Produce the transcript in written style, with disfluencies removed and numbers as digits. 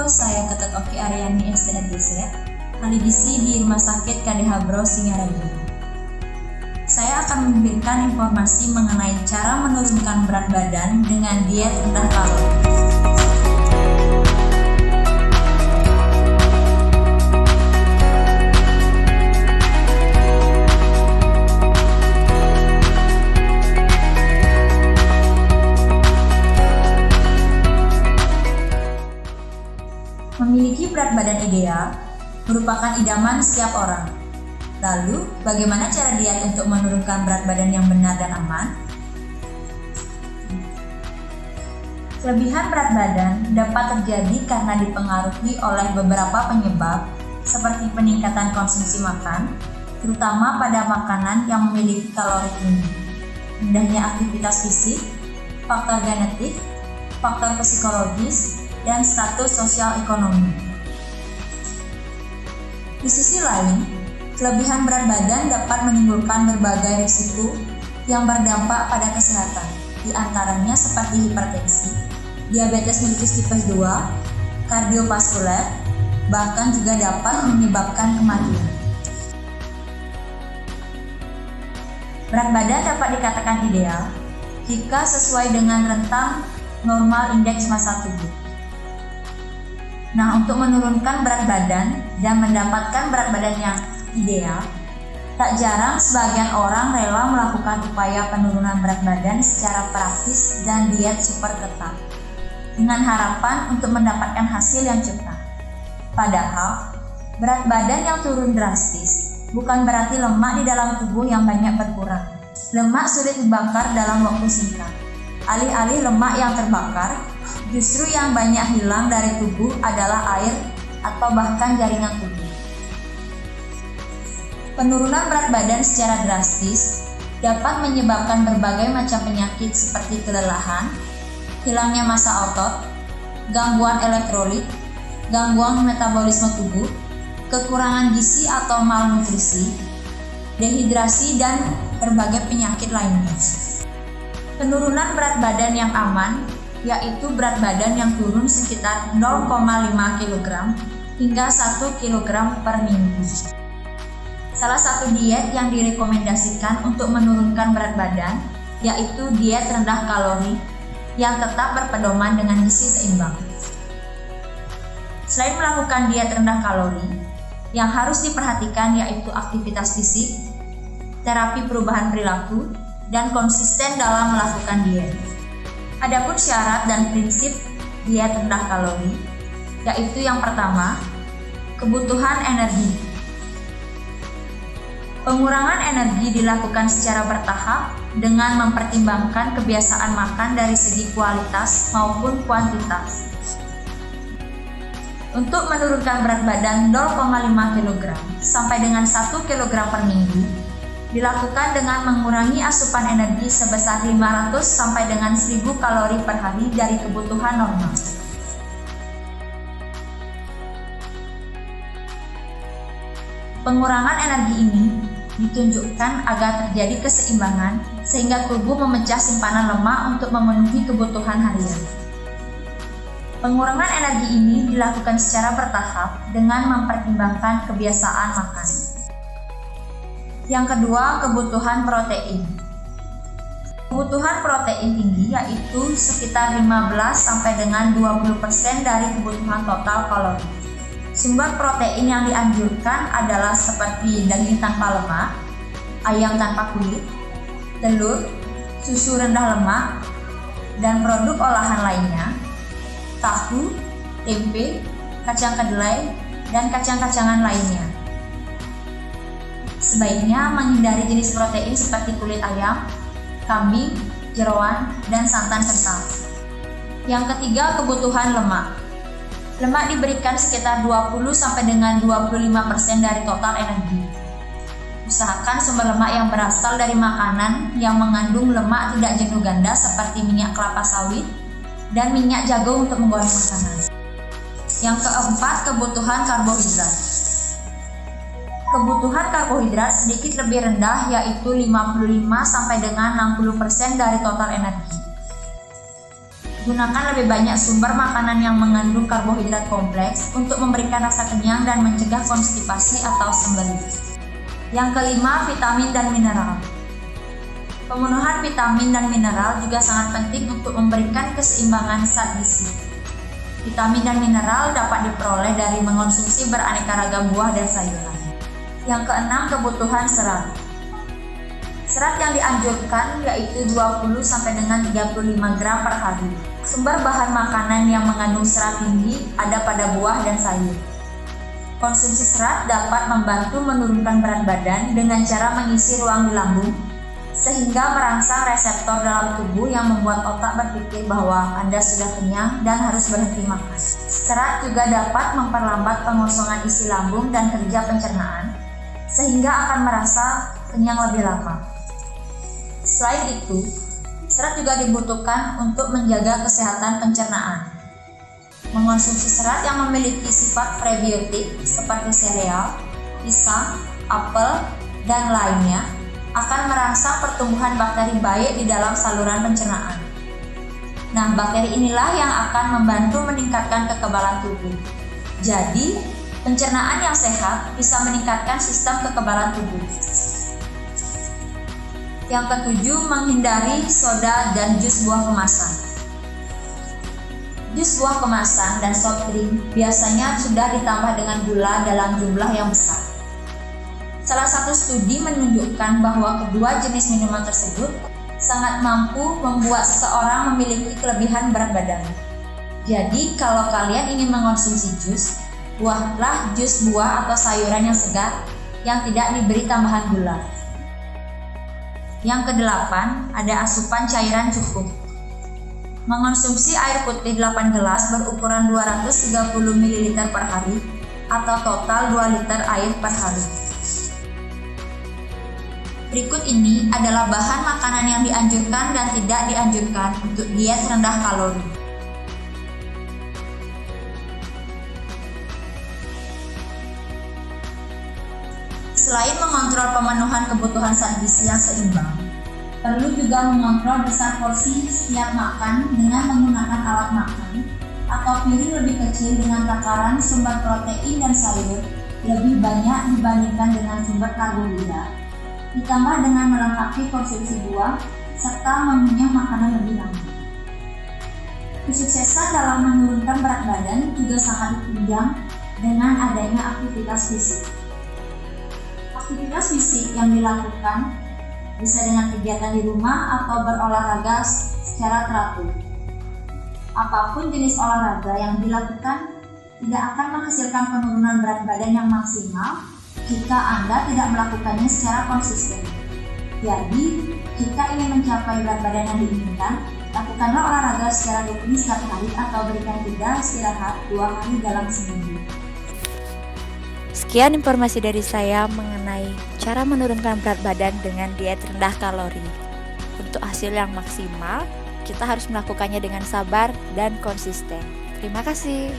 saya Ketut Oki Aryani STRDC, ahli gizi di Rumah Sakit KDH Bro Singaraja. Saya akan memberikan informasi mengenai cara menurunkan berat badan dengan diet rendah kalori. Memiliki berat badan ideal merupakan idaman setiap orang. Lalu, bagaimana cara diet untuk menurunkan berat badan yang benar dan aman? Kelebihan berat badan dapat terjadi karena dipengaruhi oleh beberapa penyebab seperti peningkatan konsumsi makan, terutama pada makanan yang memiliki kalori tinggi, rendahnya aktivitas fisik, faktor genetik, faktor psikologis, dan status sosial ekonomi. Di sisi lain, kelebihan berat badan dapat menimbulkan berbagai risiko yang berdampak pada kesehatan, di antaranya seperti hipertensi, diabetes mellitus tipe 2, kardiovaskuler, bahkan juga dapat menyebabkan kematian. Berat badan dapat dikatakan ideal jika sesuai dengan rentang normal indeks massa tubuh. Nah, untuk menurunkan berat badan dan mendapatkan berat badan yang ideal, tak jarang sebagian orang rela melakukan upaya penurunan berat badan secara praktis dan diet super ketat, dengan harapan untuk mendapatkan hasil yang cepat. Padahal, berat badan yang turun drastis bukan berarti lemak di dalam tubuh yang banyak berkurang. Lemak sulit dibakar dalam waktu singkat. Alih-alih lemak yang terbakar, justru yang banyak hilang dari tubuh adalah air atau bahkan jaringan tubuh. Penurunan berat badan secara drastis dapat menyebabkan berbagai macam penyakit seperti kelelahan, hilangnya massa otot, gangguan elektrolit, gangguan metabolisme tubuh, kekurangan gizi atau malnutrisi, dehidrasi, dan berbagai penyakit lainnya. Penurunan berat badan yang aman yaitu berat badan yang turun sekitar 0,5 kg hingga 1 kg per minggu. Salah satu diet yang direkomendasikan untuk menurunkan berat badan yaitu diet rendah kalori yang tetap berpedoman dengan gizi seimbang. Selain melakukan diet rendah kalori, yang harus diperhatikan yaitu aktivitas fisik, terapi perubahan perilaku, dan konsisten dalam melakukan diet. Adapun syarat dan prinsip diet rendah kalori, yaitu yang pertama, kebutuhan energi. Pengurangan energi dilakukan secara bertahap dengan mempertimbangkan kebiasaan makan dari segi kualitas maupun kuantitas. Untuk menurunkan berat badan 0,5 kg sampai dengan 1 kg per minggu, dilakukan dengan mengurangi asupan energi sebesar 500 sampai dengan 1000 kalori per hari dari kebutuhan normal. Pengurangan energi ini ditunjukkan agar terjadi keseimbangan sehingga tubuh memecah simpanan lemak untuk memenuhi kebutuhan harian. Pengurangan energi ini dilakukan secara bertahap dengan mempertimbangkan kebiasaan makan. Yang kedua, kebutuhan protein. Kebutuhan protein tinggi yaitu sekitar 15 sampai dengan 20% dari kebutuhan total kalori. Sumber protein yang dianjurkan adalah seperti daging tanpa lemak, ayam tanpa kulit, telur, susu rendah lemak, dan produk olahan lainnya, tahu, tempe, kacang kedelai, dan kacang-kacangan lainnya. Sebaiknya menghindari jenis protein seperti kulit ayam, kambing, jeroan, dan santan kental. Yang ketiga, kebutuhan lemak. Lemak diberikan sekitar 20 sampai dengan 25% dari total energi. Usahakan sumber lemak yang berasal dari makanan yang mengandung lemak tidak jenuh ganda seperti minyak kelapa sawit dan minyak jagung untuk menggoreng makanan. Yang keempat, kebutuhan karbohidrat. Kebutuhan karbohidrat sedikit lebih rendah yaitu 55 sampai dengan 60% dari total energi. Gunakan lebih banyak sumber makanan yang mengandung karbohidrat kompleks untuk memberikan rasa kenyang dan mencegah konstipasi atau sembelit. Yang kelima, vitamin dan mineral. Pemenuhan vitamin dan mineral juga sangat penting untuk memberikan keseimbangan zat gizi. Vitamin dan mineral dapat diperoleh dari mengonsumsi beraneka ragam buah dan sayuran. Yang keenam, kebutuhan serat. Serat yang dianjurkan yaitu 20 sampai dengan 35 gram per hari. Sumber bahan makanan yang mengandung serat tinggi ada pada buah dan sayur. Konsumsi serat dapat membantu menurunkan berat badan dengan cara mengisi ruang di lambung, sehingga merangsang reseptor dalam tubuh yang membuat otak berpikir bahwa Anda sudah kenyang dan harus berhenti makan. Serat juga dapat memperlambat pengosongan isi lambung dan kerja pencernaan, sehingga akan merasa kenyang lebih lama. Selain itu, serat juga dibutuhkan untuk menjaga kesehatan pencernaan. Mengonsumsi serat yang memiliki sifat prebiotik seperti sereal, pisang, apel, dan lainnya akan merangsang pertumbuhan bakteri baik di dalam saluran pencernaan. Nah, bakteri inilah yang akan membantu meningkatkan kekebalan tubuh. Jadi, pencernaan yang sehat bisa meningkatkan sistem kekebalan tubuh. Yang ketujuh, menghindari soda dan jus buah kemasan. Jus buah kemasan dan soft drink biasanya sudah ditambah dengan gula dalam jumlah yang besar. Salah satu studi menunjukkan bahwa kedua jenis minuman tersebut sangat mampu membuat seseorang memiliki kelebihan berat badan. Jadi, kalau kalian ingin mengonsumsi jus, buatlah jus buah atau sayuran yang segar yang tidak diberi tambahan gula. Yang kedelapan, ada asupan cairan cukup. Mengonsumsi air putih 8 gelas berukuran 230 ml per hari atau total 2 liter air per hari. Berikut ini adalah bahan makanan yang dianjurkan dan tidak dianjurkan untuk diet rendah kalori. Selain mengontrol pemenuhan kebutuhan zat gizi yang seimbang, perlu juga mengontrol besar porsi setiap makan dengan menggunakan alat makan atau piring lebih kecil dengan takaran sumber protein dan sayur lebih banyak dibandingkan dengan sumber karbohidrat, ditambah dengan melengkapi konsumsi buah serta mengunyah makanan lebih lama. Kesuksesan dalam menurunkan berat badan juga sangat ditunjang dengan adanya aktivitas fisik. Aktivitas fisik yang dilakukan bisa dengan kegiatan di rumah atau berolahraga secara teratur. Apapun jenis olahraga yang dilakukan tidak akan menghasilkan penurunan berat badan yang maksimal jika Anda tidak melakukannya secara konsisten. Jadi, jika ingin mencapai berat badan yang diinginkan, lakukanlah olahraga secara rutin setiap hari atau berikan jeda istirahat 2 hari dalam seminggu. Sekian informasi dari saya mengenai cara menurunkan berat badan dengan diet rendah kalori. Untuk hasil yang maksimal, kita harus melakukannya dengan sabar dan konsisten. Terima kasih.